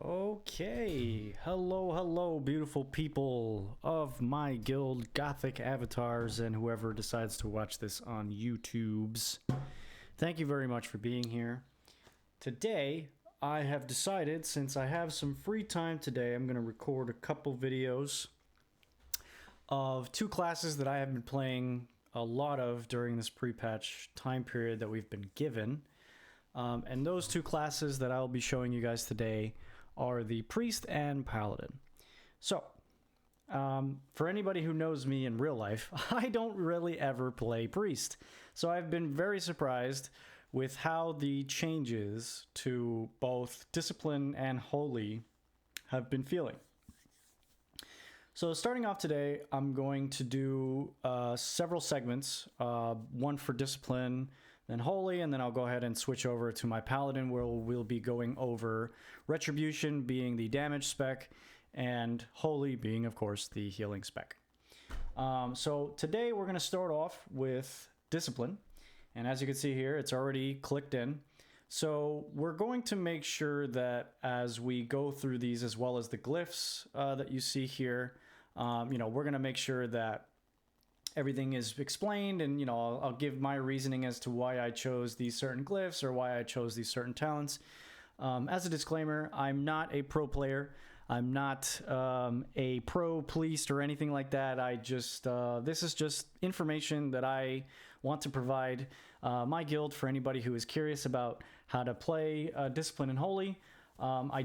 Okay, hello, beautiful people of my guild, Gothic avatars, and whoever decides to watch this on YouTube's. Thank you very much for being here. Today, I have decided, since I have some free time today, I'm going to record a couple videos of two classes that I have been playing a lot of during this pre-patch time period that we've been given. And those two classes that I'll be showing you guys today are the Priest and Paladin. So, for anybody who knows me in real life, I don't really ever play Priest. So I've been very surprised with how the changes to both Discipline and Holy have been feeling. So starting off today, I'm going to do several segments, one for Discipline, then Holy, and then I'll go ahead and switch over to my Paladin, where we'll be going over Retribution being the damage spec, and Holy being, of course, the healing spec. So today we're going to start off with Discipline, and as you can see here, it's already clicked in. So we're going to make sure that as we go through these, as well as the glyphs that you see here, we're going to make sure that everything is explained, and I'll give my reasoning as to why I chose these certain glyphs or why I chose these certain talents. As a disclaimer, I'm not a pro player. I'm not a pro priest or anything like that. I just this is just information that I want to provide my guild for anybody who is curious about how to play Discipline and Holy. I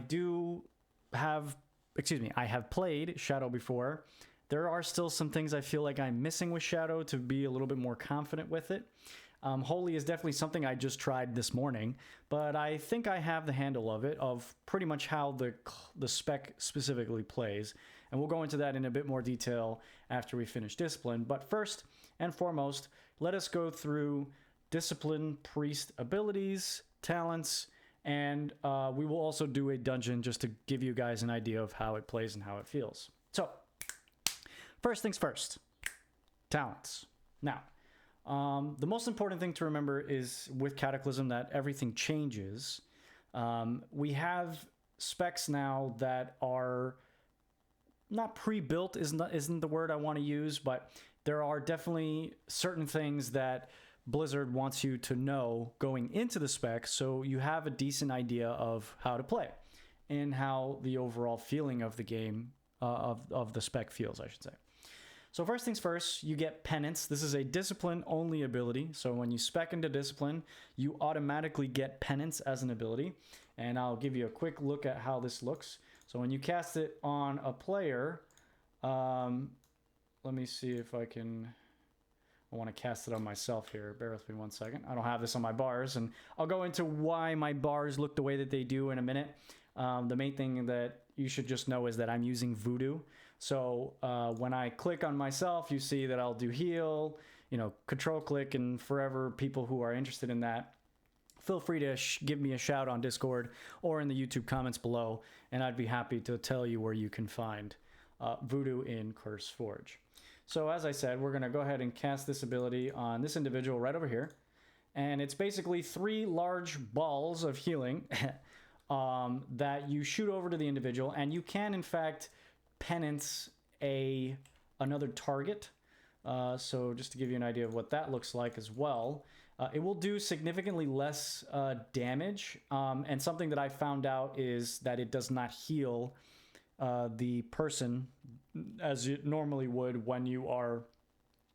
have played Shadow before. There are still some things I feel like I'm missing with Shadow to be a little bit more confident with it. Holy is definitely something I just tried this morning, but I think I have the handle of it, of pretty much how the spec specifically plays. And we'll go into that in a bit more detail after we finish Discipline. But first and foremost, let us go through Discipline Priest abilities, talents, and we will also do a dungeon just to give you guys an idea of how it plays and how it feels. So, first things first, talents. Now, the most important thing to remember is with Cataclysm that everything changes. We have specs now that are not pre-built, isn't the word I want to use, but there are definitely certain things that Blizzard wants you to know going into the spec, so you have a decent idea of how to play and how the overall feeling of the game, of the spec feels, I should say. So first things first, you get Penance. This is a Discipline-only ability. So when you spec into Discipline, you automatically get Penance as an ability. And I'll give you a quick look at how this looks. So when you cast it on a player, let me see if I can... I want to cast it on myself here. Bear with me one second. I don't have this on my bars, and I'll go into why my bars look the way that they do in a minute. The main thing that you should just know is that I'm using Voodoo. So when I click on myself, you see that I'll do heal, control click, and forever people who are interested in that, feel free to give me a shout on Discord or in the YouTube comments below, and I'd be happy to tell you where you can find Voodoo in CurseForge. So as I said, we're going to go ahead and cast this ability on this individual right over here. And it's basically 3 large balls of healing that you shoot over to the individual. And you can, in fact, penance another target. So just to give you an idea of what that looks like as well. It will do significantly less damage. And something that I found out is that it does not heal the person as you normally would when you are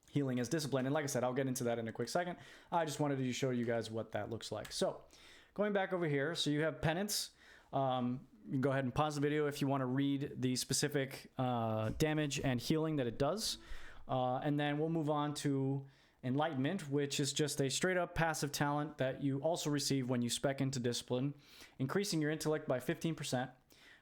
healing as Discipline. And like I said, I'll get into that in a quick second. I just wanted to show you guys what that looks like. So going back over here, so you have Penance. You can go ahead and pause the video if you want to read the specific damage and healing that it does. And then we'll move on to Enlightenment, which is just a straight up passive talent that you also receive when you spec into Discipline, increasing your intellect by 15%.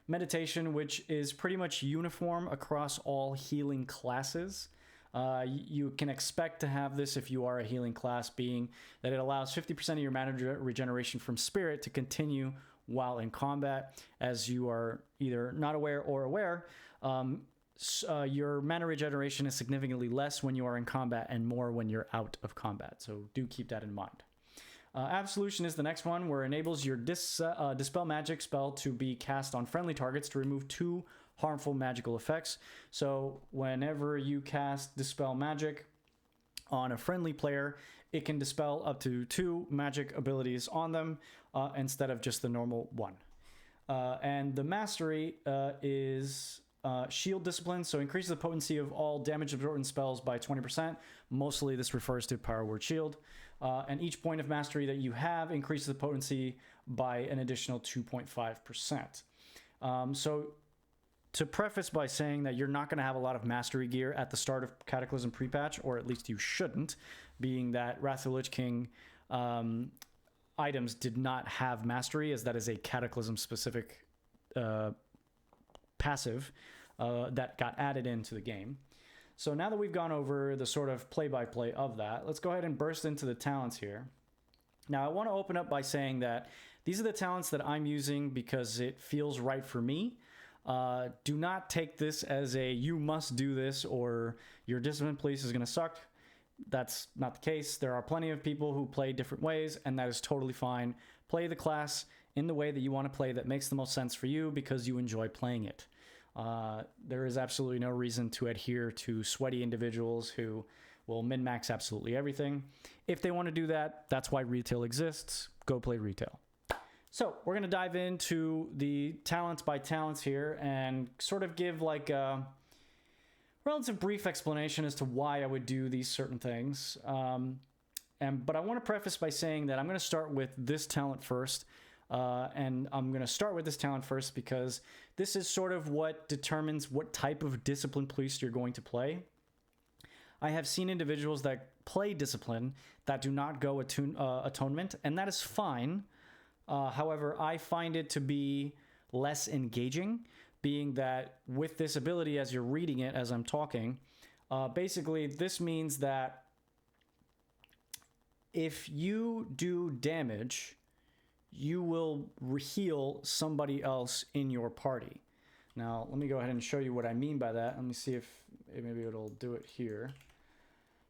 Meditation, which is pretty much uniform across all healing classes. You can expect to have this if you are a healing class, being that it allows 50% of your mana regeneration from spirit to continue while in combat. As you are either not aware or aware, your mana regeneration is significantly less when you are in combat and more when you're out of combat. So do keep that in mind. Absolution is the next one, where it enables your Dispel Magic spell to be cast on friendly targets to remove 2 harmful magical effects. So whenever you cast Dispel Magic on a friendly player, it can dispel up to 2 magic abilities on them instead of just the normal 1. And the mastery is Shield Discipline, so increases the potency of all damage absorbing spells by 20%. Mostly this refers to Power Word Shield. And each point of mastery that you have increases the potency by an additional 2.5%. So to preface by saying that you're not going to have a lot of mastery gear at the start of Cataclysm pre-patch, or at least you shouldn't, being that Wrath of the Lich King items did not have mastery, as that is a Cataclysm specific passive that got added into the game. So now that we've gone over the sort of play-by-play of that, let's go ahead and burst into the talents here. Now I want to open up by saying that these are the talents that I'm using because it feels right for me. Do not take this as a you must do this or your Discipline Priest is going to suck. That's not the case. There are plenty of people who play different ways, and that is totally fine. Play the class in the way that you want to play that makes the most sense for you because you enjoy playing it. There is absolutely no reason to adhere to sweaty individuals who will min-max absolutely everything. If they want to do that, that's why retail exists. Go play retail. So we're going to dive into the talents by talents here and sort of give like a relative brief explanation as to why I would do these certain things. But I want to preface by saying that I'm going to start with this talent first. And I'm going to start with this talent first because this is sort of what determines what type of Discipline Priest you're going to play. I have seen individuals that play Discipline that do not go Atonement, and that is fine. However, I find it to be less engaging, being that with this ability, as you're reading it, as I'm talking, basically this means that if you do damage, you will heal somebody else in your party. Now, let me go ahead and show you what I mean by that. Let me see if maybe it'll do it here.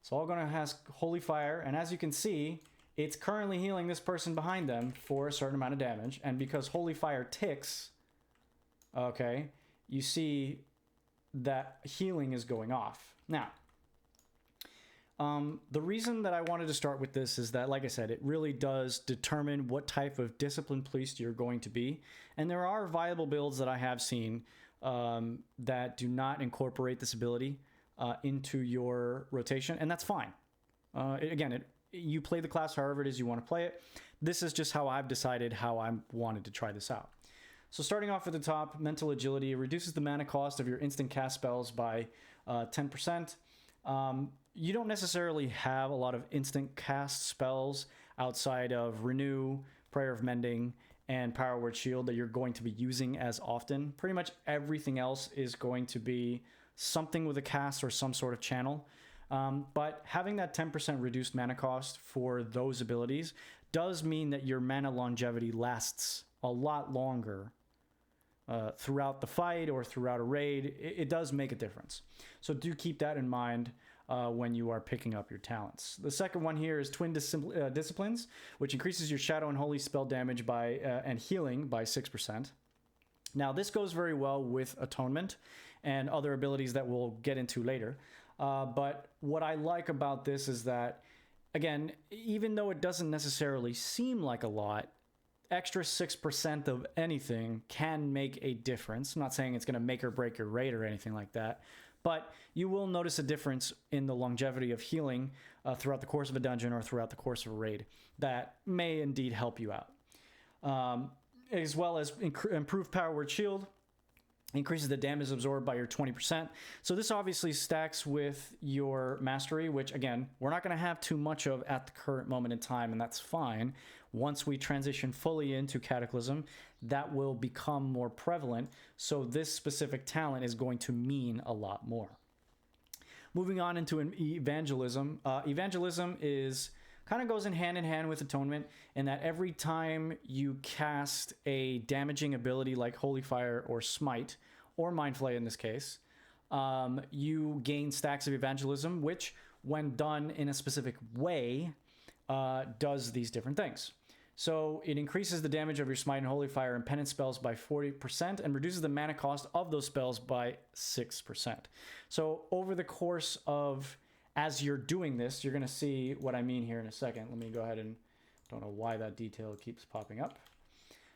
So I'm going to ask Holy Fire, and as you can see, it's currently healing this person behind them for a certain amount of damage. And because Holy Fire ticks, okay, you see that healing is going off. Now, the reason that I wanted to start with this is that, like I said, it really does determine what type of Discipline Priest you're going to be. And there are viable builds that I have seen that do not incorporate this ability into your rotation, and that's fine. You play the class however it is you want to play it. This is just how I've decided how I wanted to try this out. So starting off at the top, Mental Agility reduces the mana cost of your instant cast spells by 10%. You don't necessarily have a lot of instant cast spells outside of Renew, Prayer of Mending, and Power Word Shield that you're going to be using as often. Pretty much everything else is going to be something with a cast or some sort of channel. But having that 10% reduced mana cost for those abilities does mean that your mana longevity lasts a lot longer throughout the fight or throughout a raid. It does make a difference. So do keep that in mind when you are picking up your talents. The second one here is Twin Disciplines, which increases your Shadow and Holy spell damage by and healing by 6%. Now, this goes very well with Atonement and other abilities that we'll get into later. But what I like about this is that, again, even though it doesn't necessarily seem like a lot, extra 6% of anything can make a difference. I'm not saying it's going to make or break your raid or anything like that, but you will notice a difference in the longevity of healing throughout the course of a dungeon or throughout the course of a raid that may indeed help you out. As well as improved Power Word Shield, increases the damage absorbed by your 20%. So this obviously stacks with your Mastery, which again, we're not going to have too much of at the current moment in time, and that's fine. Once we transition fully into Cataclysm, that will become more prevalent. So this specific talent is going to mean a lot more. Moving on into an Evangelism. Evangelism is kind of goes in hand with Atonement in that every time you cast a damaging ability like Holy Fire or Smite, or Mind Flay in this case, you gain stacks of Evangelism, which when done in a specific way does these different things. So it increases the damage of your Smite and Holy Fire and Penance spells by 40% and reduces the mana cost of those spells by 6%. So over the course of, as you're doing this, you're going to see what I mean here in a second. Let me go ahead and, don't know why that detail keeps popping up.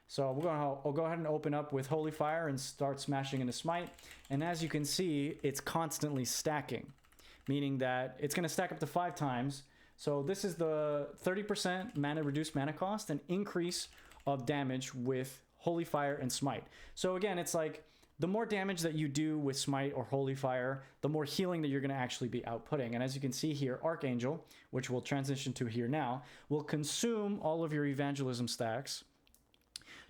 So I'll go ahead and open up with Holy Fire and start smashing into Smite. And as you can see, it's constantly stacking, meaning that it's going to stack up to 5 times. So this is the 30% mana reduced mana cost and increase of damage with Holy Fire and Smite. So again, it's like the more damage that you do with Smite or Holy Fire, the more healing that you're going to actually be outputting. And as you can see here, Archangel, which we'll transition to here now, will consume all of your Evangelism stacks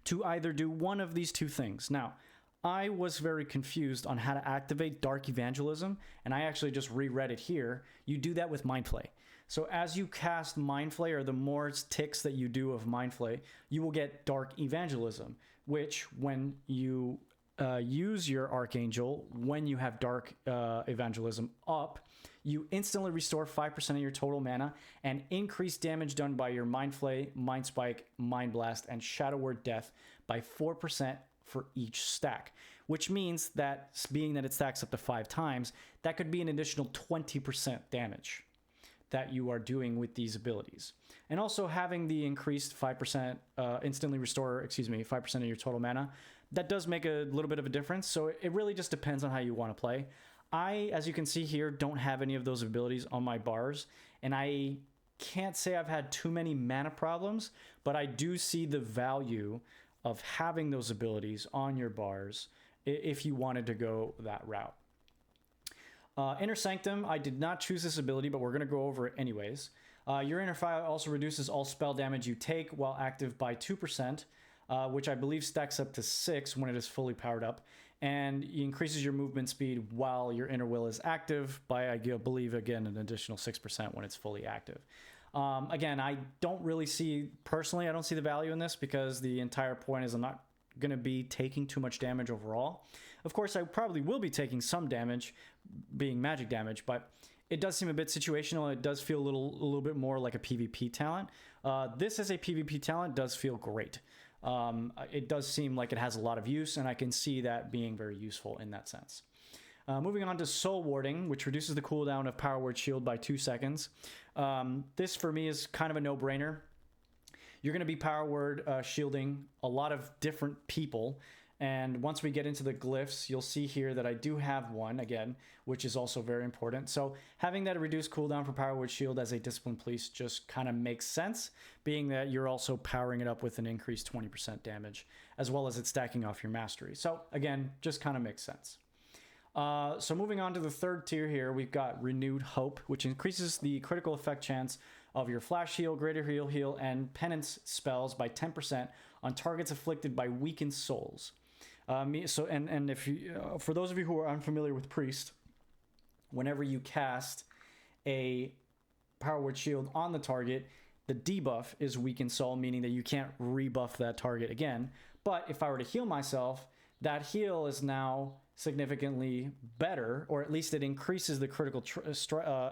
to either do one of these two things. Now, I was very confused on how to activate Dark Evangelism, and I actually just reread it here. You do that with Mind Flay. So as you cast Mind Flay, or the more ticks that you do of Mind Flay, you will get Dark Evangelism, which when you use your Archangel, when you have Dark Evangelism up, you instantly restore 5% of your total mana and increase damage done by your Mind Flay, Mind Spike, Mind Blast, and Shadow Word Death by 4% for each stack. Which means that, being that it stacks up to 5 times, that could be an additional 20% damage that you are doing with these abilities. And also having the increased 5% instantly restore, 5% of your total mana, that does make a little bit of a difference. So it really just depends on how you want to play. I, as you can see here, don't have any of those abilities on my bars, and I can't say I've had too many mana problems, but I do see the value of having those abilities on your bars if you wanted to go that route. Inner Sanctum, I did not choose this ability, but we're going to go over it anyways. Your Inner Fire also reduces all spell damage you take while active by 2%, which I believe stacks up to 6 when it is fully powered up, and it increases your movement speed while your Inner Will is active by, I believe, again, an additional 6% when it's fully active. Again, I don't really see, personally, I don't see the value in this because the entire point is I'm not going to be taking too much damage overall. Of course, I probably will be taking some damage, being magic damage, but it does seem a bit situational. It does feel a little bit more like a PvP talent. This as a PvP talent does feel great. It does seem like it has a lot of use, and I can see that being very useful in that sense. Moving on to Soul Warding, which reduces the cooldown of Power Word Shield by 2 seconds. This, for me, is kind of a no-brainer. You're going to be Power Word shielding a lot of different people, and once we get into the glyphs, you'll see here that I do have one, again, which is also very important. So having that reduced cooldown for Power Word Shield as a Discipline Priest just kind of makes sense, being that you're also powering it up with an increased 20% damage, as well as it's stacking off your Mastery. So again, just kind of makes sense. So moving on to the third tier here, we've got Renewed Hope, which increases the critical effect chance of your Flash Heal, Greater Heal, and Penance spells by 10% on targets afflicted by weakened souls. If you, for those of you who are unfamiliar with Priest, whenever you cast a Power Word Shield on the target, the debuff is Weakened Soul, meaning that you can't rebuff that target again. But if I were to heal myself, that heal is now significantly better, or at least it increases the critical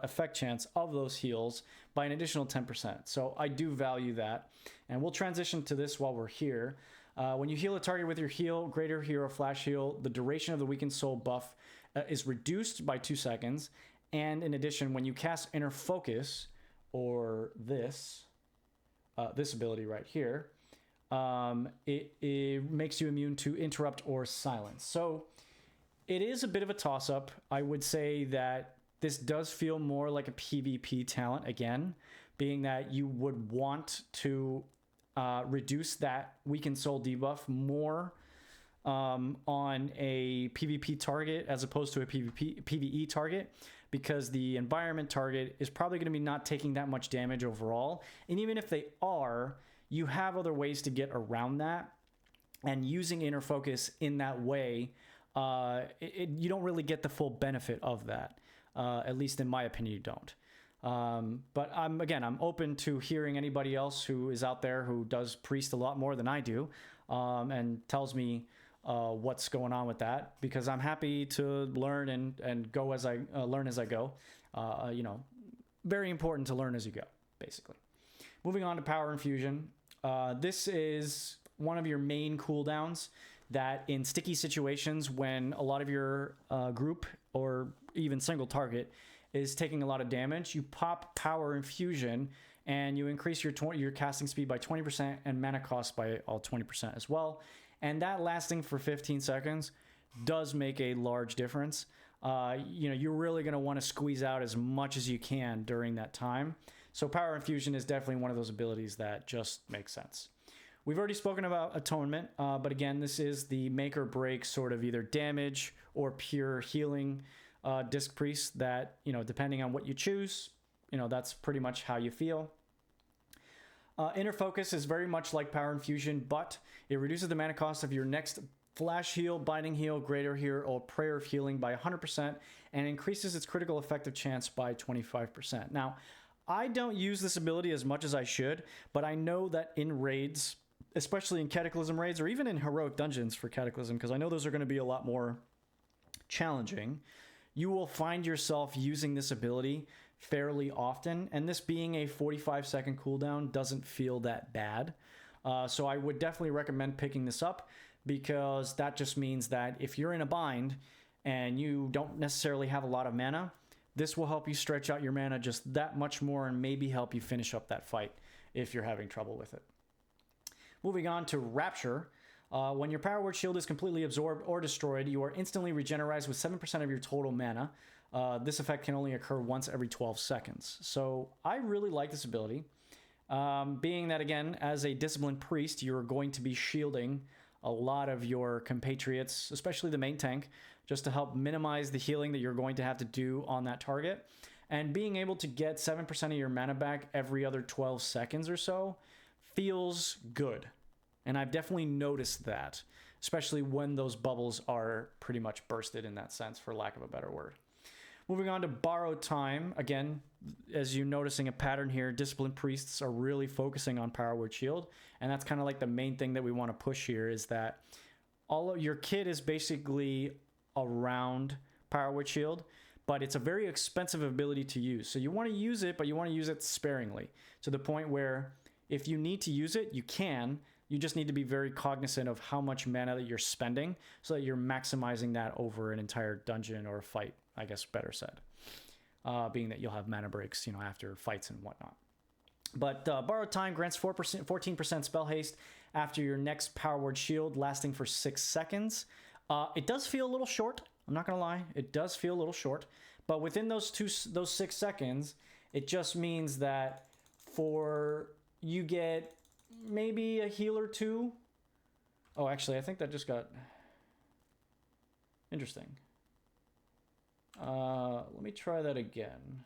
effect chance of those heals by an additional 10%. So I do value that. And we'll transition to this while we're here. When you heal a target with your heal, Greater Hero, Flash Heal, the duration of the Weakened Soul buff is reduced by 2 seconds. And in addition, when you cast Inner Focus, or this ability right here, it makes you immune to Interrupt or Silence. So it is a bit of a toss-up. I would say that this does feel more like a PvP talent again, being that you would want to reduce that Weakened Soul debuff more on a PvP target as opposed to a PvE target, because the environment target is probably going to be not taking that much damage overall. And even if they are, you have other ways to get around that, and using Inner Focus in that way, you don't really get the full benefit of that. At least in my opinion, you don't. But I'm open to hearing anybody else who is out there who does Priest a lot more than I do, and tells me what's going on with that, because I'm happy to learn and go as I learn as I go. Very important to learn as you go, basically. Moving on to Power Infusion. This is one of your main cooldowns that in sticky situations when a lot of your group or even single target is taking a lot of damage, you pop Power Infusion and you increase your casting speed by 20% and mana cost by 20% as well. And that lasting for 15 seconds does make a large difference. You're really going to want to squeeze out as much as you can during that time. So Power Infusion is definitely one of those abilities that just makes sense. We've already spoken about Atonement, but again, this is the make or break sort of either damage or pure healing Disc Priest that, depending on what you choose, that's pretty much how you feel. Inner Focus is very much like Power Infusion, but it reduces the mana cost of your next Flash Heal, Binding Heal, Greater Heal, or Prayer of Healing by 100% and increases its critical effective chance by 25%. Now, I don't use this ability as much as I should, but I know that in raids, especially in Cataclysm raids or even in Heroic Dungeons for Cataclysm, because I know those are going to be a lot more challenging, you will find yourself using this ability fairly often, and this being a 45-second cooldown doesn't feel that bad. So I would definitely recommend picking this up, because that just means that if you're in a bind and you don't necessarily have a lot of mana, this will help you stretch out your mana just that much more and maybe help you finish up that fight if you're having trouble with it. Moving on to Rapture. When your Power Word Shield is completely absorbed or destroyed, you are instantly regenerized with 7% of your total mana. This effect can only occur once every 12 seconds. So I really like this ability. Being that, again, as a Discipline Priest, you're going to be shielding a lot of your compatriots, especially the main tank, just to help minimize the healing that you're going to have to do on that target. And being able to get 7% of your mana back every other 12 seconds or so feels good. And I've definitely noticed that, especially when those bubbles are pretty much bursted in that sense, for lack of a better word. Moving on to Borrowed Time. Again, as you're noticing a pattern here, Discipline Priests are really focusing on Power Word Shield. And that's kind of like the main thing that we want to push here, is that all of your kit is basically around Power Word Shield, but it's a very expensive ability to use. So you want to use it, but you want to use it sparingly, to the point where if you need to use it, you can. You just need to be very cognizant of how much mana that you're spending so that you're maximizing that over an entire dungeon or a fight, I guess better said. Being that you'll have mana breaks, after fights and whatnot. But Borrowed Time grants 14% spell haste after your next Power Word Shield, lasting for 6 seconds. It does feel a little short. I'm not going to lie. It does feel a little short. But within those 6 seconds, it just means that you get maybe a heal or two. Oh, actually, I think that just got interesting. Let me try that again.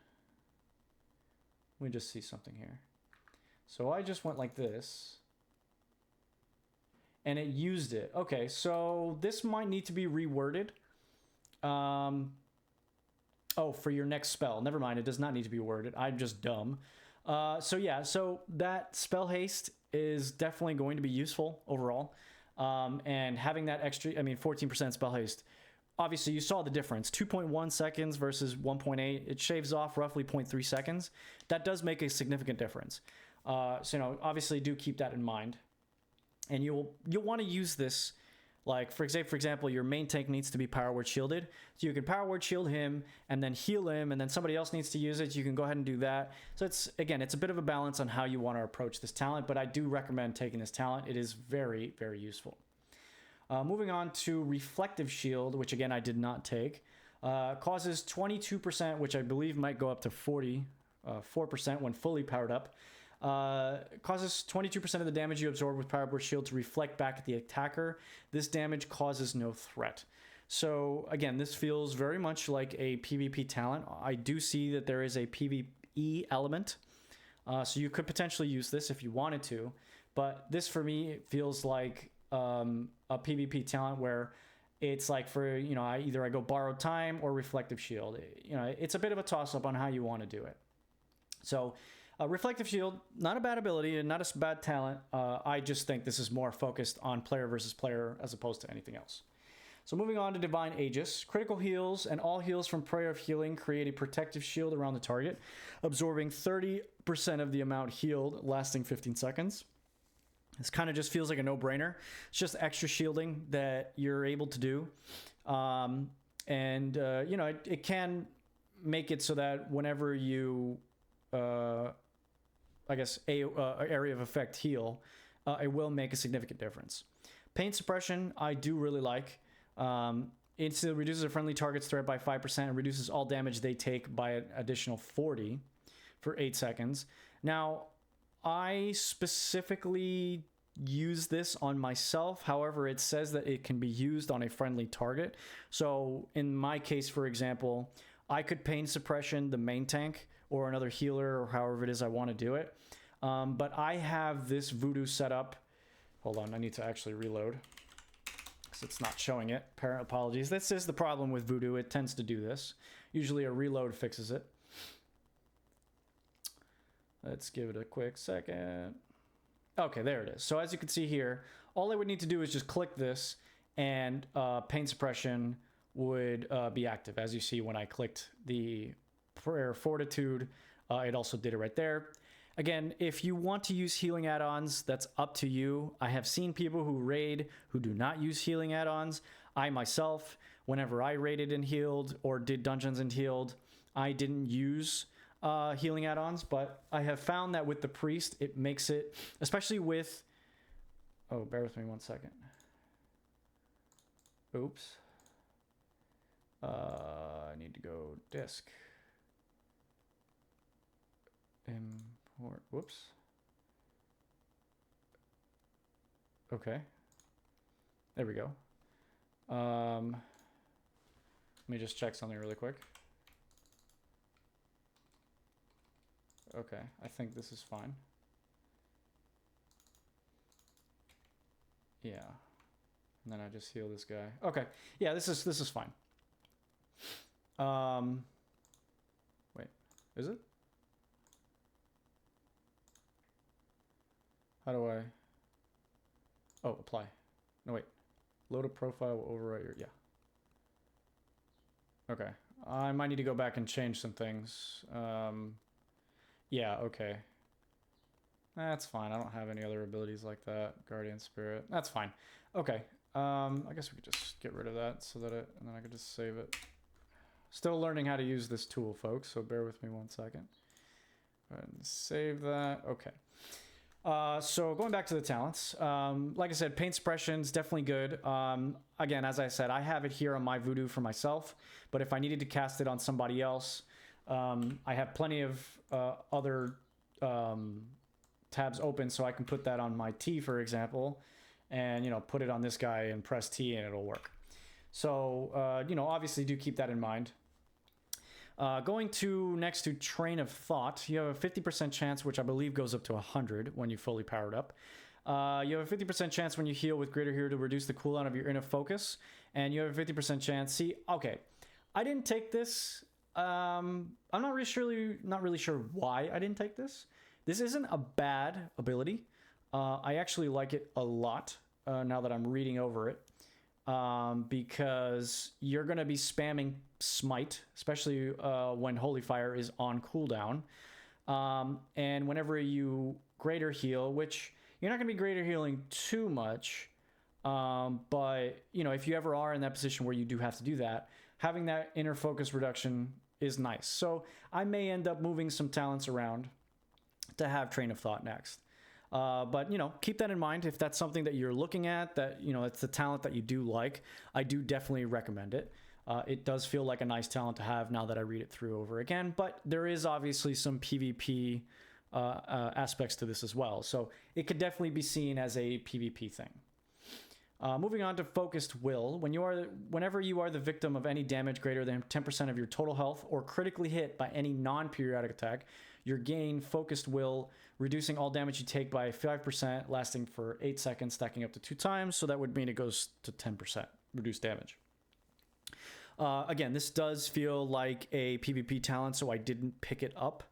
Let me just see something here. So I just went like this, and it used it. Okay, so this might need to be reworded. Oh, for your next spell. Never mind, it does not need to be worded. I'm just dumb. So that spell haste is definitely going to be useful overall. And having that extra, 14% spell haste. Obviously, you saw the difference. 2.1 seconds versus 1.8. It shaves off roughly 0.3 seconds. That does make a significant difference. Obviously, do keep that in mind. And you'll want to use this, like, for example, your main tank needs to be Power Word Shielded. So you can Power Word Shield him and then heal him, and then somebody else needs to use it. You can go ahead and do that. So it's a bit of a balance on how you want to approach this talent, but I do recommend taking this talent. It is very, very useful. Moving on to Reflective Shield, which again I did not take, causes 22%, which I believe might go up to 4% when fully powered up. Causes 22% of the damage you absorb with Power Word Shield to reflect back at the attacker. This damage causes no threat. So again, this feels very much like a PvP talent. I do see that there is a PvE element, so you could potentially use this if you wanted to, but this for me feels like a PvP talent where it's like for, either I go Borrowed Time or Reflective Shield. It's a bit of a toss-up on how you want to do it. So Reflective Shield, not a bad ability and not a bad talent. I just think this is more focused on player versus player as opposed to anything else. So moving on to Divine Aegis. Critical heals and all heals from Prayer of Healing create a protective shield around the target, absorbing 30% of the amount healed, lasting 15 seconds. This kind of just feels like a no-brainer. It's just extra shielding that you're able to do. You know, it can make it so that whenever you, I guess, area of effect heal, it will make a significant difference. Pain suppression, I do really like. It reduces a friendly target's threat by 5% and reduces all damage they take by an additional 40 for 8 seconds. Now, I specifically use this on myself. However, it says that it can be used on a friendly target. So in my case, for example, I could pain suppression the main tank or another healer or however it is I want to do it. But I have this voodoo set up. Hold on, I need to actually reload because it's not showing it. Apologies. This is the problem with voodoo. It tends to do this. Usually a reload fixes it. Let's give it a quick second. Okay, there it is. So as you can see here, all I would need to do is just click this and pain suppression would be active. As you see when I clicked the Prayer Fortitude, it also did it right there. Again, if you want to use healing add-ons, that's up to you. I have seen people who raid who do not use healing add-ons. I myself, whenever I raided and healed or did dungeons and healed, I didn't use healing add-ons, but I have found that with the priest, it makes it, especially with, oh, bear with me one second. Oops. I need to go disk. Import, whoops. Okay. There we go. Let me just check something really quick. Okay, I think this is fine. Yeah. And then I just heal this guy. Okay. Yeah, this is fine. Wait. Is it? How do I... Oh, apply. No, wait. Load a profile will overwrite your... Yeah. Okay. I might need to go back and change some things. Yeah, okay. That's fine. I don't have any other abilities like that. Guardian Spirit. That's fine. Okay. I guess we could just get rid of that so that and then I could just save it. Still learning how to use this tool, folks, so bear with me one second. Go ahead and save that. Okay. So going back to the talents, like I said, pain suppression is definitely good. Again, as I said, I have it here on my voodoo for myself, but if I needed to cast it on somebody else, I have plenty of other tabs open, so I can put that on my T, for example, and, you know, put it on this guy and press T and it'll work. So, you know, obviously do keep that in mind. Going to next to Train of Thought, you have a 50% chance, which I believe goes up to 100 when you fully powered up. You have a 50% chance when you heal with Greater Hero to reduce the cooldown of your inner focus, and you have a 50% chance. See, okay, I didn't take this. I'm not really sure why I didn't take this. This isn't a bad ability. I actually like it a lot now that I'm reading over it. Because you're going to be spamming Smite, especially when Holy Fire is on cooldown. And whenever you greater heal, which you're not going to be greater healing too much, but, you know, if you ever are in that position where you do have to do that, having that inner focus reduction is nice. So I may end up moving some talents around to have Train of Thought next. But, you know, keep that in mind. If that's something that you're looking at, that, you know, it's the talent that you do like, I do definitely recommend it. It does feel like a nice talent to have now that I read it through over again, but there is obviously some PvP aspects to this as well. So it could definitely be seen as a PvP thing. Moving on to Focused Will. Whenever you are the victim of any damage greater than 10% of your total health or critically hit by any non-periodic attack, you gain Focused Will, reducing all damage you take by 5%, lasting for 8 seconds, stacking up to 2 times. So that would mean it goes to 10% reduced damage. Again, this does feel like a PvP talent, so I didn't pick it up.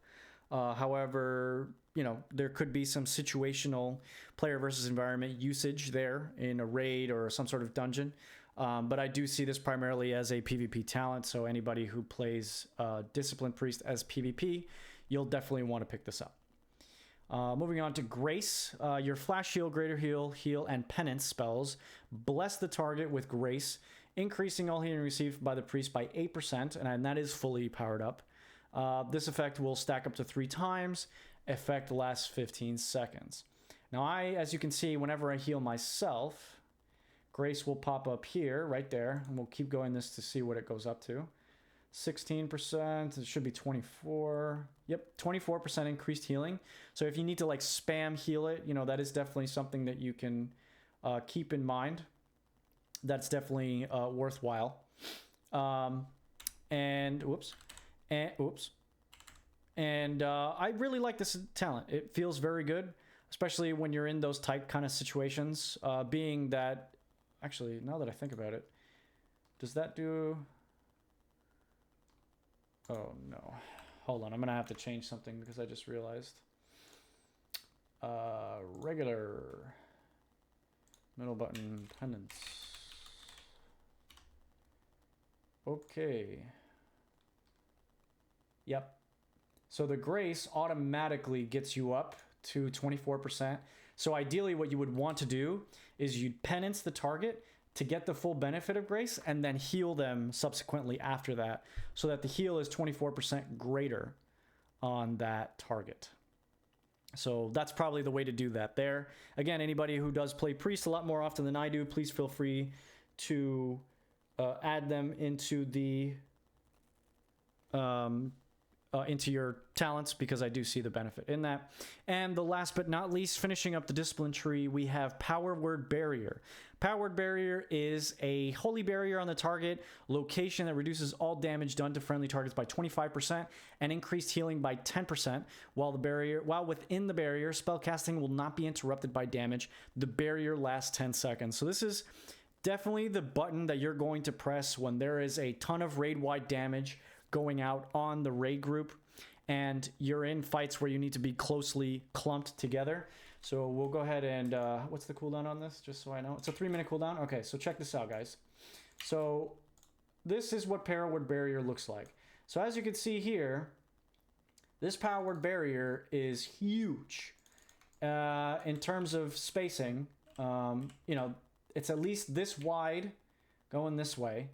However, you know, there could be some situational player versus environment usage there in a raid or some sort of dungeon. But I do see this primarily as a PvP talent, so anybody who plays Discipline Priest as PvP, you'll definitely want to pick this up. Moving on to Grace, your Flash Heal, Greater Heal, Heal, and Penance spells bless the target with Grace, increasing all healing received by the priest by 8%, and that is fully powered up. This effect will stack up to 3 times. Effect lasts 15 seconds. Now, as you can see, whenever I heal myself, Grace will pop up here, right there, and we'll keep going this to see what it goes up to. 16%, it should be 24. Yep, 24% increased healing. So if you need to like spam heal it, you know, that is definitely something that you can keep in mind. That's definitely worthwhile. And I really like this talent. It feels very good, especially when you're in those tight kind of situations. Being that, actually, now that I think about it, does that do... Oh no. Hold on, I'm gonna have to change something because I just realized. Regular. Middle button, penance. Okay. Yep. So the Grace automatically gets you up to 24%. So ideally what you would want to do is you'd penance the target to get the full benefit of Grace and then heal them subsequently after that, so that the heal is 24% greater on that target. So that's probably the way to do that there. Again, anybody who does play Priest a lot more often than I do, please feel free to add them into the into your talents, because I do see the benefit in that. And the last but not least, finishing up the discipline tree, we have Power Word Barrier. Power Word Barrier is a holy barrier on the target location that reduces all damage done to friendly targets by 25% and increased healing by 10%. While within the barrier, spellcasting will not be interrupted by damage. The barrier lasts 10 seconds. So this is definitely the button that you're going to press when there is a ton of raid-wide damage going out on the raid group and you're in fights where you need to be closely clumped together. So we'll go ahead and what's the cooldown on this, just so I know? It's a 3-minute cooldown. Okay, so check this out, guys. So this is what Power Word Barrier looks like. So as you can see here, this Power Word Barrier is huge in terms of spacing. You know, it's at least this wide going this way.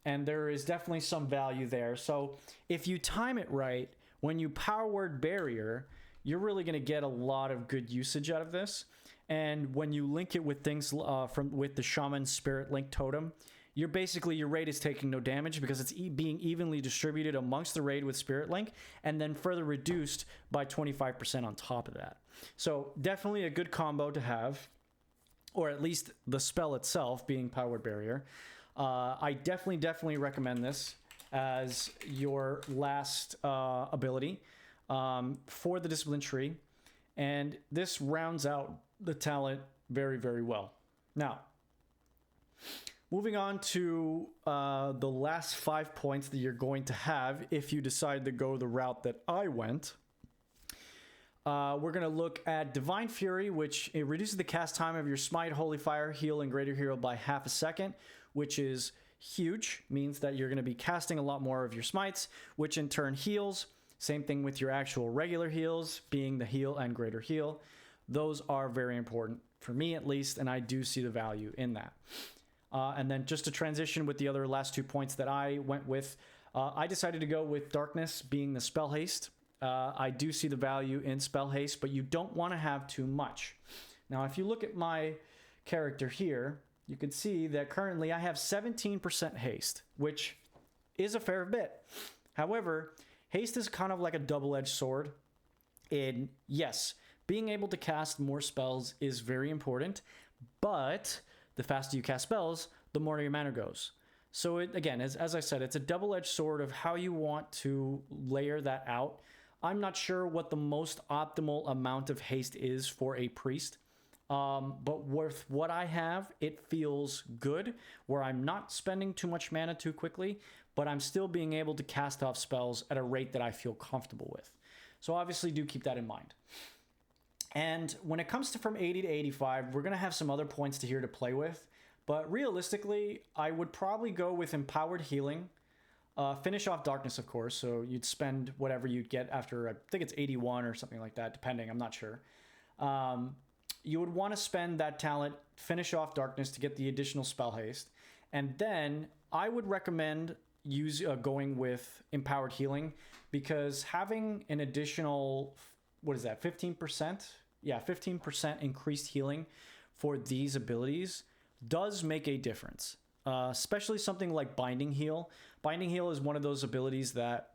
And there is definitely some value there. So if you time it right, when you Power Word Barrier, you're really going to get a lot of good usage out of this. And when you link it with things with the Shaman Spirit Link Totem, your raid is taking no damage because it's being evenly distributed amongst the raid with Spirit Link, and then further reduced by 25% on top of that. So definitely a good combo to have, or at least the spell itself being Power Word Barrier. I definitely recommend this as your last ability for the Discipline Tree. And this rounds out the talent very, very well. Now, moving on to the last 5 points that you're going to have if you decide to go the route that I went. We're going to look at Divine Fury, which it reduces the cast time of your Smite, Holy Fire, Heal, and Greater Hero by half a second, which is huge. Means that you're going to be casting a lot more of your smites, which in turn heals. Same thing with your actual regular heals, being the Heal and Greater Heal. Those are very important, for me at least, and I do see the value in that. And then just to transition with the other last 2 points that I went with, I decided to go with Darkness being the spell haste. I do see the value in spell haste, but you don't want to have too much. Now, if you look at my character here, you can see that currently I have 17% haste, which is a fair bit. However, haste is kind of like a double-edged sword. And yes, being able to cast more spells is very important, but the faster you cast spells, the more your mana goes. So it, again, as I said, it's a double-edged sword of how you want to layer that out. I'm not sure what the most optimal amount of haste is for a priest. But with what I have, it feels good, where I'm not spending too much mana too quickly, but I'm still being able to cast off spells at a rate that I feel comfortable with. So obviously do keep that in mind. And when it comes to from 80 to 85, we're going to have some other points to here to play with, But realistically, I would probably go with Empowered Healing. Finish off Darkness, of course. So you'd spend whatever you'd get after, I think it's 81 or something like that, depending. I'm not sure. You would want to spend that talent, finish off Darkness to get the additional spell haste. And then I would recommend going with Empowered Healing, because having an additional, what is that, 15%? Yeah, 15% increased healing for these abilities does make a difference. Especially something like Binding Heal. Binding Heal is one of those abilities that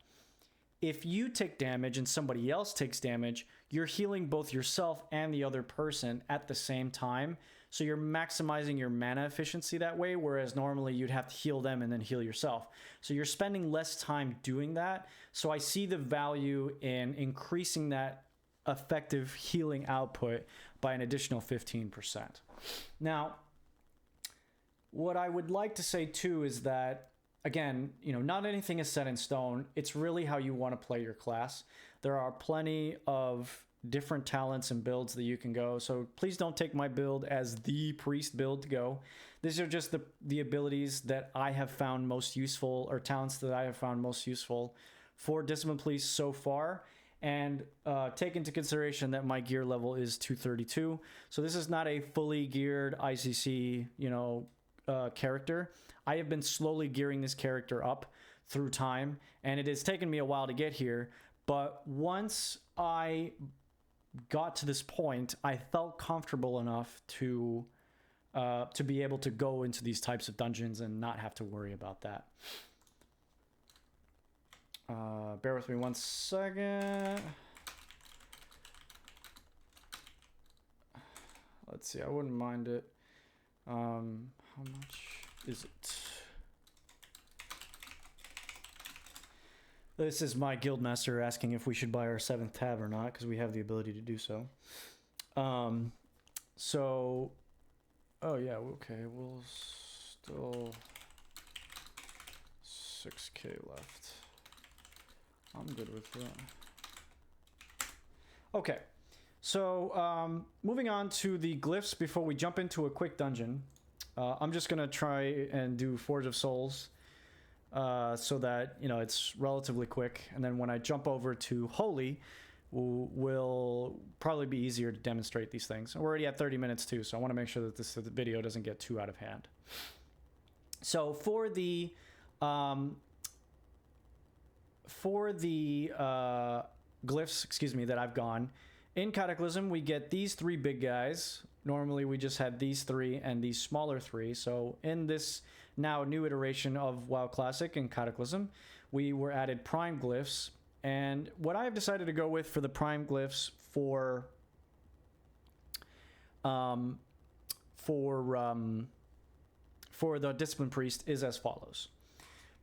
if you take damage and somebody else takes damage, you're healing both yourself and the other person at the same time. So you're maximizing your mana efficiency that way, whereas normally you'd have to heal them and then heal yourself. So you're spending less time doing that. So I see the value in increasing that effective healing output by an additional 15%. Now, what I would like to say too is that, again, not anything is set in stone. It's really how you want to play your class. There are plenty of different talents and builds that you can go. So please don't take my build as the priest build to go. These are just the abilities that I have found most useful, or talents that I have found most useful for Discipline Priest so far. And take into consideration that my gear level is 232. So this is not a fully geared ICC, character. I have been slowly gearing this character up through time, and it has taken me a while to get here. But once I got to this point, I felt comfortable enough to be able to go into these types of dungeons and not have to worry about that. Bear with me one second. Let's see, I wouldn't mind it. How much is it? This is my guildmaster asking if we should buy our 7th tab or not, because we have the ability to do so. Oh yeah, okay, we'll still 6K left. I'm good with that. Okay, so moving on to the glyphs before we jump into a quick dungeon. I'm just gonna try and do Forge of Souls so that it's relatively quick, and then when I jump over to Holy, will probably be easier to demonstrate these things. We're already at 30 minutes too, so I want to make sure that this video doesn't get too out of hand. So for the glyphs, excuse me, that I've gone in Cataclysm, we get these 3 big guys. Normally we just had these 3 and these smaller 3. So in this now new iteration of WoW Classic and Cataclysm, we were added prime glyphs. And what I have decided to go with for the prime glyphs for the Discipline Priest is as follows.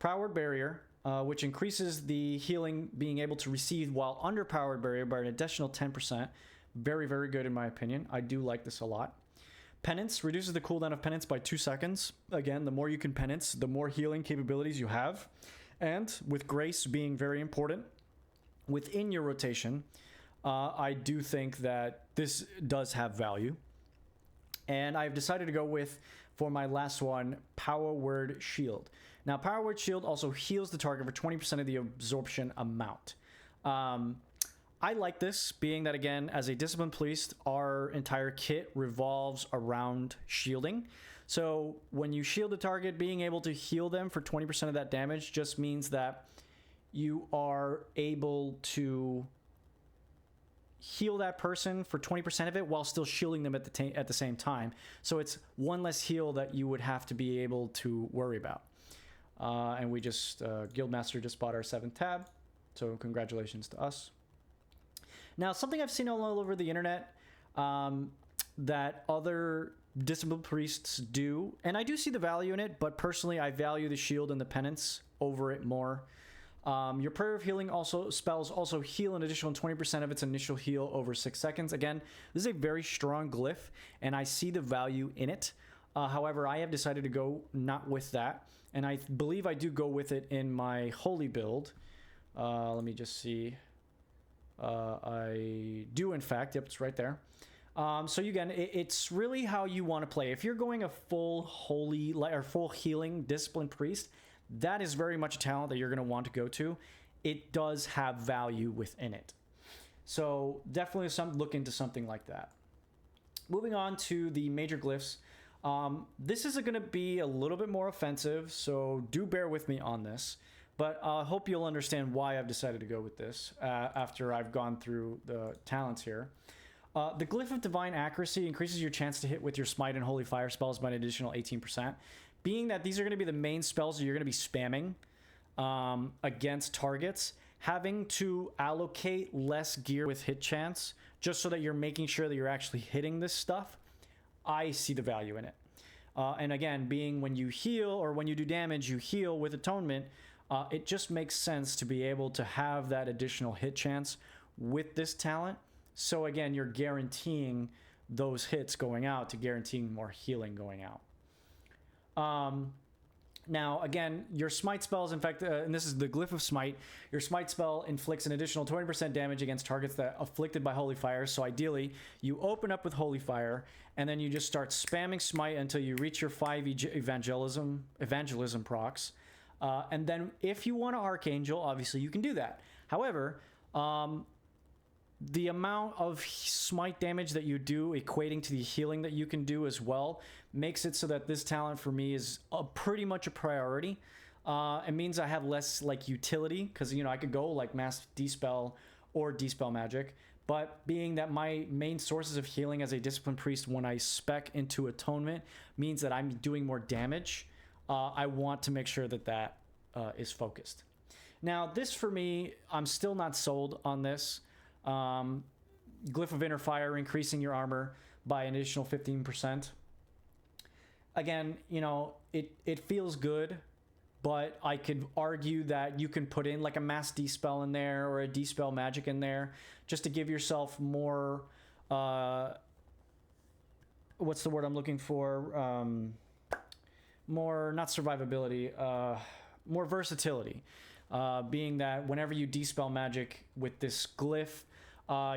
Powered Barrier, which increases the healing being able to receive while under Powered Barrier by an additional 10%. Very, very good in my opinion. I do like this a lot. Penance reduces the cooldown of Penance by 2 seconds. Again, the more you can penance, the more healing capabilities you have. And with Grace being very important within your rotation, I do think that this does have value. And I've decided to go with, for my last one, Power Word Shield. Now, Power Word Shield also heals the target for 20% of the absorption amount. I like this, being that, again, as a Discipline Priest, our entire kit revolves around shielding. So when you shield a target, being able to heal them for 20% of that damage just means that you are able to heal that person for 20% of it while still shielding them at the same time. So it's one less heal that you would have to be able to worry about. And we just, Guildmaster just bought our 7th tab, so congratulations to us. Now, something I've seen all over the internet that other Discipline Priests do, and I do see the value in it, but personally I value the shield and the penance over it more. Your Prayer of Healing spells also heal an additional 20% of its initial heal over 6 seconds. Again, this is a very strong glyph, and I see the value in it. However, I have decided to go not with that, and I believe I do go with it in my Holy build. Let me just see. I do, in fact. Yep, it's right there. So again, it's really how you want to play. If you're going a full holy or full healing Discipline Priest, that is very much a talent that you're going to want to go to. It does have value within it. So definitely look into something like that. Moving on to the major glyphs. This is going to be a little bit more offensive, so do bear with me on this. But I hope you'll understand why I've decided to go with this after I've gone through the talents here. The Glyph of Divine Accuracy increases your chance to hit with your Smite and Holy Fire spells by an additional 18%. Being that these are going to be the main spells that you're going to be spamming against targets, having to allocate less gear with hit chance just so that you're making sure that you're actually hitting this stuff, I see the value in it. And again, being when you heal or when you do damage, you heal with Atonement, it just makes sense to be able to have that additional hit chance with this talent. So again, you're guaranteeing those hits going out to guaranteeing more healing going out. Now, again, your Smite spells, in fact, and this is the Glyph of Smite, your Smite spell inflicts an additional 20% damage against targets that are afflicted by Holy Fire. So ideally, you open up with Holy Fire, and then you just start spamming Smite until you reach your 5 evangelism procs. And then if you want to Archangel, obviously you can do that. However, the amount of smite damage that you do equating to the healing that you can do as well makes it so that this talent for me is pretty much a priority. It means I have less like utility because, you know, I could go like Mass Dispel or Dispel Magic, but being that my main sources of healing as a Discipline Priest when I spec into Atonement means that I'm doing more damage, I want to make sure that that is focused. Now, this for me, I'm still not sold on this. Glyph of Inner Fire, increasing your armor by an additional 15%. Again, you know, it feels good, but I could argue that you can put in like a Mass Dispel in there or a Dispel Magic in there just to give yourself more, what's the word I'm looking for? More, not survivability, more versatility. Being that whenever you Dispel Magic with this Glyph,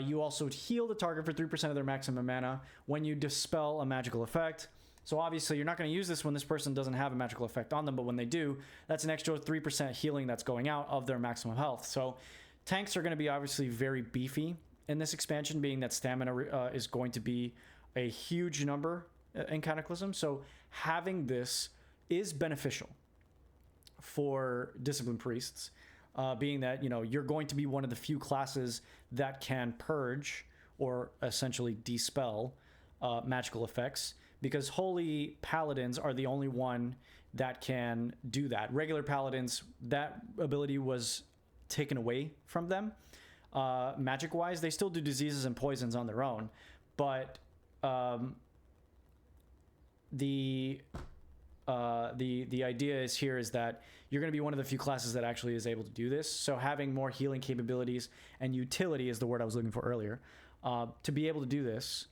you also heal the target for 3% of their maximum mana when you dispel a magical effect. So obviously you're not going to use this when this person doesn't have a magical effect on them, but when they do, that's an extra 3% healing that's going out of their maximum health. So tanks are going to be obviously very beefy in this expansion, being that stamina is going to be a huge number in Cataclysm. So having this is beneficial for Discipline Priests. Being that, you know, you're going to be one of the few classes that can purge or essentially dispel magical effects, because Holy Paladins are the only one that can do that. Regular Paladins, that ability was taken away from them. Magic-wise, they still do diseases and poisons on their own, but the idea is here is that you're going to be one of the few classes that actually is able to do this. So having more healing capabilities and utility is the word I was looking for earlier. To be able to do this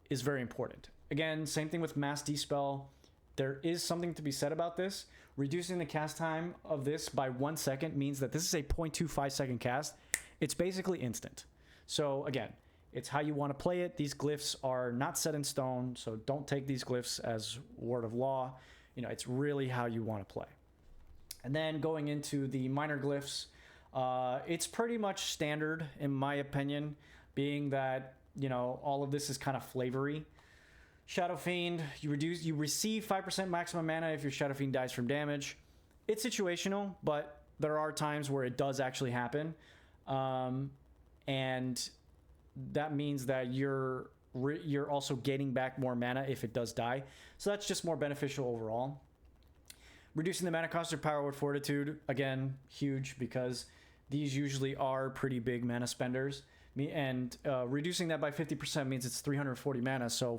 is very important. Again, same thing with Mass Dispel. There is something to be said about this. Reducing the cast time of this by 1 second means that this is a 0.25 second cast. It's basically instant. So again, it's how you want to play it. These glyphs are not set in stone, so don't take these glyphs as word of law. You know, it's really how you want to play. And then going into the minor glyphs, it's pretty much standard in my opinion, being that, you know, all of this is kind of flavory. Shadow Fiend, you receive 5% maximum mana if your Shadow Fiend dies from damage. It's situational, but there are times where it does actually happen. And that means that you're also gaining back more mana if it does die. So that's just more beneficial overall. Reducing the mana cost of Power Word Fortitude, again, huge, because these usually are pretty big mana spenders. And reducing that by 50% means it's 340 mana, so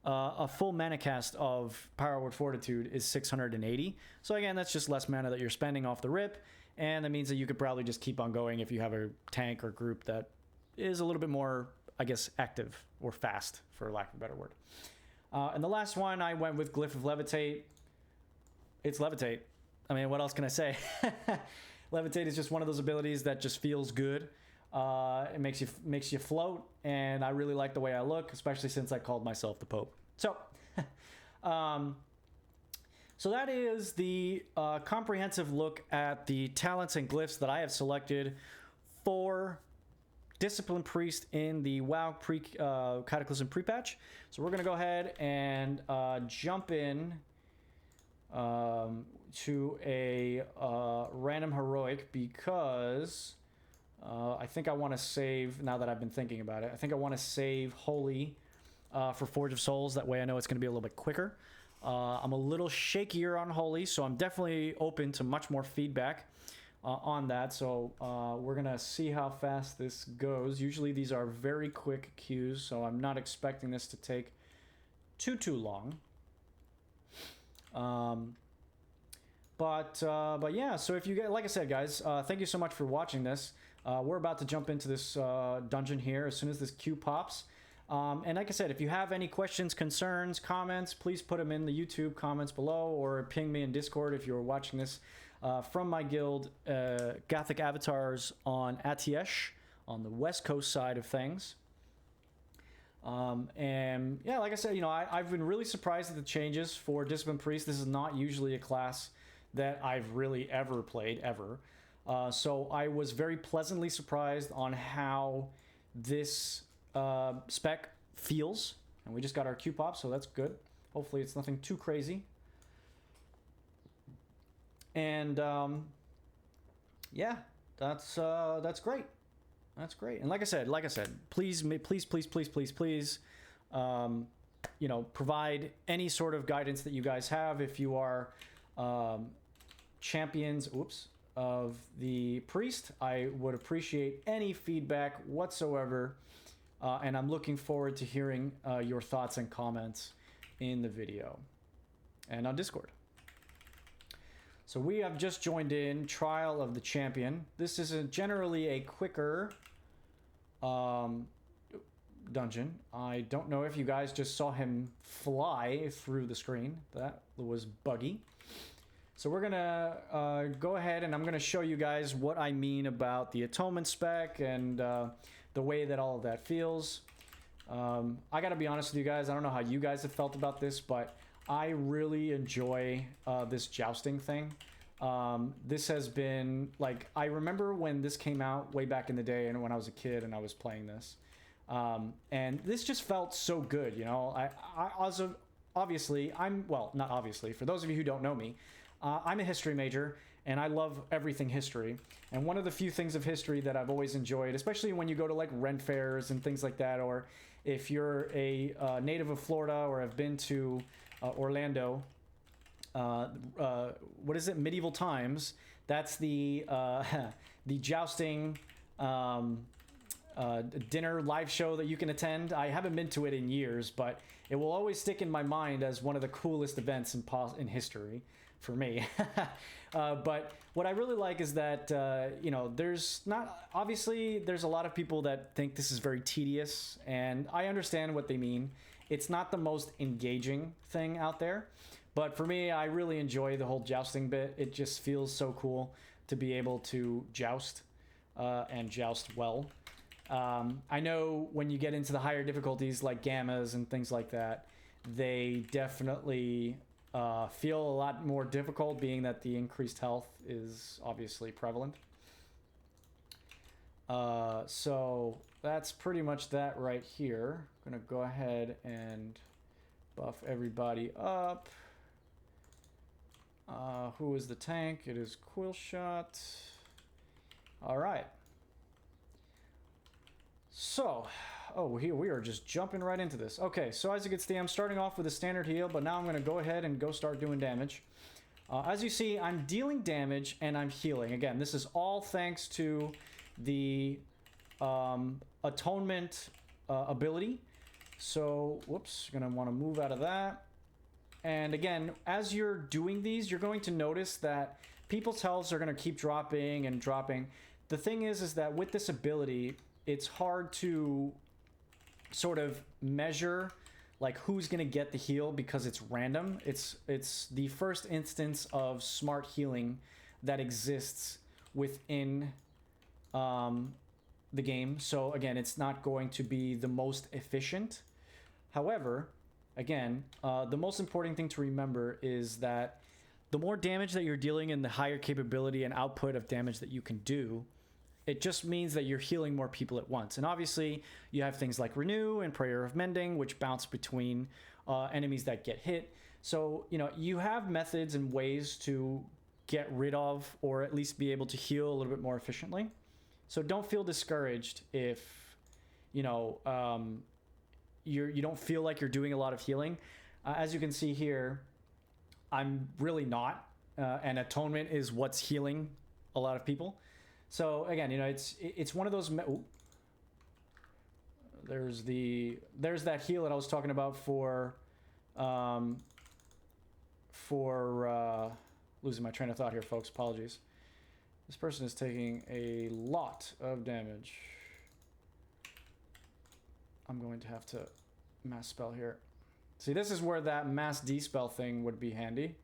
a full mana cast of Power Word Fortitude is 680. So again, that's just less mana that you're spending off the rip, and that means that you could probably just keep on going if you have a tank or group that is a little bit more, I guess, active or fast, for lack of a better word. And the last one, I went with Glyph of Levitate. It's Levitate. I mean, what else can I say? Levitate is just one of those abilities that just feels good. It makes you float, and I really like the way I look, especially since I called myself the Pope. So, so that is the comprehensive look at the talents and glyphs that I have selected for Discipline Priest in the WoW Cataclysm pre-patch. So we're going to go ahead and jump in to a random heroic, because I think I want to save, now that I've been thinking about it, I think I want to save Holy for Forge of Souls. That way I know it's going to be a little bit quicker. I'm a little shakier on Holy, so I'm definitely open to much more feedback on that. So we're going to see how fast this goes. Usually these are very quick queues, so I'm not expecting this to take too long. But yeah, so if you get, like I said, guys, thank you so much for watching this. We're about to jump into this dungeon here as soon as this queue pops. And like I said, if you have any questions, concerns, comments, please put them in the YouTube comments below, or ping me in Discord if you're watching this from my guild, Gothic Avatars on Atiesh, on the west coast side of things. And yeah, like I said, you know, I've been really surprised at the changes for Discipline Priest. This is not usually a class that I've really ever played, ever. So I was very pleasantly surprised on how this spec feels. And we just got our Q pop, so that's good. Hopefully it's nothing too crazy. And yeah, that's great. That's great. And like I said, please, you know, provide any sort of guidance that you guys have. If you are champions, of the priest, I would appreciate any feedback whatsoever. And I'm looking forward to hearing your thoughts and comments in the video and on Discord. So we have just joined in Trial of the Champion. This is generally a quicker dungeon. I don't know if you guys just saw him fly through the screen. That was buggy. So we're gonna go ahead, and I'm gonna show you guys what I mean about the atonement spec and the way that all of that feels. I gotta be honest with you guys, I don't know how you guys have felt about this, but I really enjoy this jousting thing. This has been, like, I remember when this came out way back in the day and when I was a kid and I was playing this. And this just felt so good, you know. I also, obviously, well, not obviously, for those of you who don't know me, I'm a history major, and I love everything history. And one of the few things of history that I've always enjoyed, especially when you go to like Ren fairs and things like that, or if you're a native of Florida or have been to Orlando, what is it? Medieval times. That's the the jousting dinner live show that you can attend. I haven't been to it in years, but it will always stick in my mind as one of the coolest events in history for me. But what I really like is that, you know, there's a lot of people that think this is very tedious, and I understand what they mean. It's not the most engaging thing out there, but for me, I really enjoy the whole jousting bit. It just feels so cool to be able to joust and joust well. I know when you get into the higher difficulties like gammas and things like that, they definitely feel a lot more difficult, being that the increased health is obviously prevalent. So that's pretty much that right here. I'm gonna go ahead and buff everybody up. Who is the tank? It is Quillshot. All right. So, here we are just jumping right into this. Okay, so as you can see, I'm starting off with a standard heal, but now I'm going to go ahead and start doing damage. As you see, I'm dealing damage and I'm healing. Again, this is all thanks to the atonement ability. So, whoops, going to want to move out of that. And again, as you're doing these, you're going to notice that people's healths are going to keep dropping and dropping. The thing is that with this ability, it's hard to sort of measure like who's going to get the heal because it's random. It's the first instance of smart healing that exists within the game. So again, it's not going to be the most efficient. However, again, the most important thing to remember is that the more damage that you're dealing and the higher capability and output of damage that you can do, it just means that you're healing more people at once. And obviously, you have things like Renew and Prayer of Mending, which bounce between enemies that get hit. So, you know, you have methods and ways to get rid of or at least be able to heal a little bit more efficiently. So don't feel discouraged if, you know, you don't feel like you're doing a lot of healing. As you can see here, I'm really not. And Atonement is what's healing a lot of people. So again, you know, it's one of those. There's that heal that I was talking about for losing my train of thought here, folks. Apologies. This person is taking a lot of damage. I'm going to have to mass spell here. See, this is where that mass dispel thing would be handy.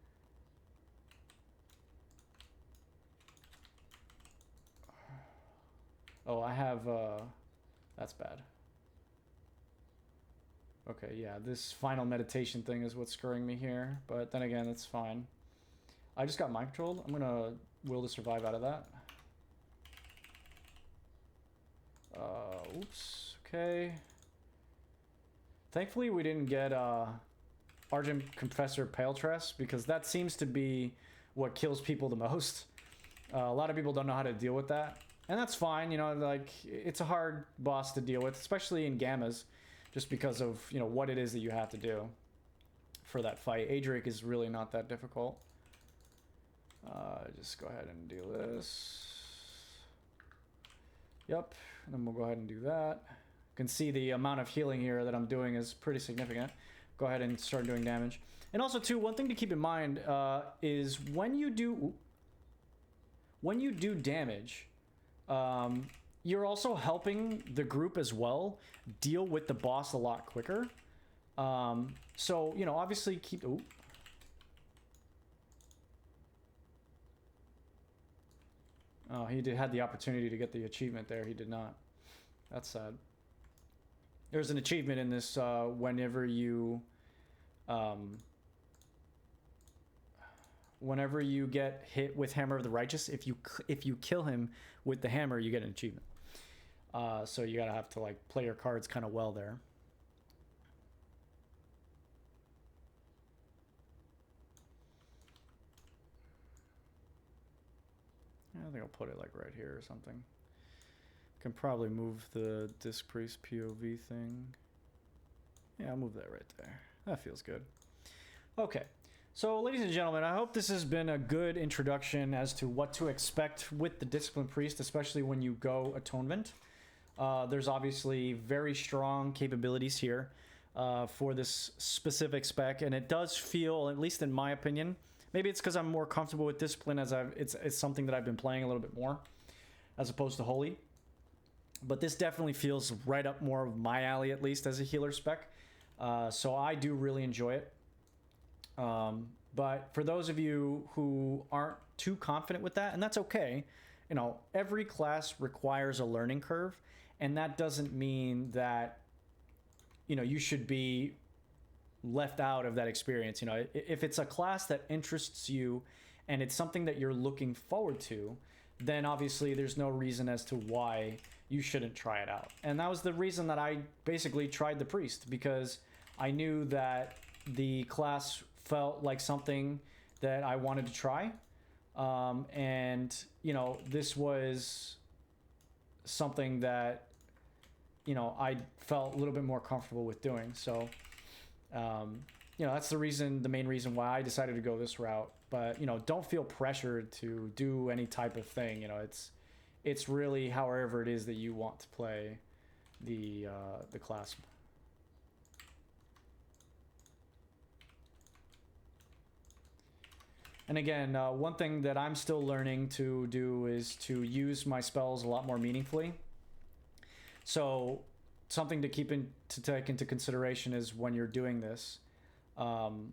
Oh, I have, that's bad. Okay, yeah, this final meditation thing is what's screwing me here, but then again, that's fine. I just got mind controlled. I'm gonna will to survive out of that. Oops, okay. Thankfully, we didn't get, Argent Confessor Paletress, because that seems to be what kills people the most. A lot of people don't know how to deal with that. And that's fine, you know, like, it's a hard boss to deal with, especially in Gammas, just because of, you know, what it is that you have to do for that fight. Adric is really not that difficult. Just go ahead and do this. Yep, and then we'll go ahead and do that. You can see the amount of healing here that I'm doing is pretty significant. Go ahead and start doing damage. And also, too, one thing to keep in mind is when you do damage, you're also helping the group as well deal with the boss a lot quicker. So, you know, obviously keep... Ooh. Oh, he had the opportunity to get the achievement there. He did not. That's sad. There's an achievement in this whenever you get hit with Hammer of the Righteous, if you kill him with the hammer, you get an achievement. So you gotta have to like play your cards kind of well there. I think I'll put it like right here or something. Can probably move the Disc Priest POV thing. Yeah, I'll move that right there. That feels good. Okay. So, ladies and gentlemen, I hope this has been a good introduction as to what to expect with the Discipline Priest, especially when you go Atonement. There's obviously very strong capabilities here for this specific spec, and it does feel, at least in my opinion, maybe it's because I'm more comfortable with Discipline as it's something that I've been playing a little bit more as opposed to Holy. But this definitely feels right up more of my alley, at least as a healer spec. So I do really enjoy it. But for those of you who aren't too confident with that, and that's okay, you know, every class requires a learning curve, and that doesn't mean that, you know, you should be left out of that experience. You know, if it's a class that interests you and it's something that you're looking forward to, then obviously there's no reason as to why you shouldn't try it out. And that was the reason that I basically tried the Priest, because I knew that the class felt like something that I wanted to try. And, you know, this was something that, you know, I felt a little bit more comfortable with doing. So, you know, that's the main reason why I decided to go this route. But, you know, don't feel pressured to do any type of thing. You know, it's really however it is that you want to play the class. And again, one thing that I'm still learning to do is to use my spells a lot more meaningfully. So something to take into consideration is when you're doing this. Ooh,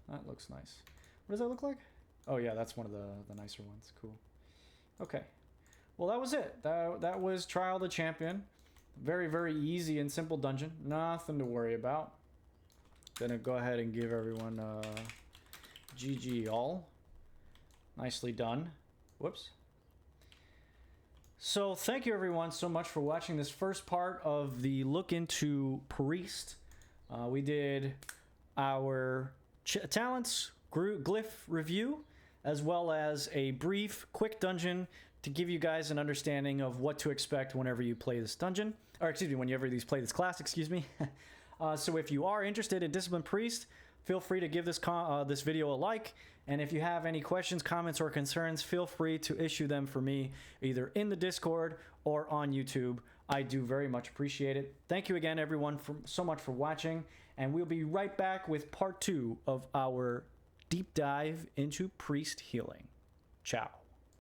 that looks nice. What does that look like? Oh yeah, that's one of the nicer ones. Cool. Okay. well, that was it. That was Trial of the Champion. Very, very easy and simple dungeon. Nothing to worry about. Gonna go ahead and give everyone GG all. Nicely done. Whoops. So thank you everyone so much for watching this first part of the look into Priest. We did our talents, glyph review, as well as a brief, quick dungeon to give you guys an understanding of what to expect whenever you play this dungeon. Or excuse me, whenever you play this class, excuse me. So if you are interested in Discipline Priest, feel free to give this video a like. And if you have any questions, comments, or concerns, feel free to issue them for me either in the Discord or on YouTube. I do very much appreciate it. Thank you again, everyone, so much for watching. And we'll be right back with part 2 of our deep dive into priest healing. Ciao.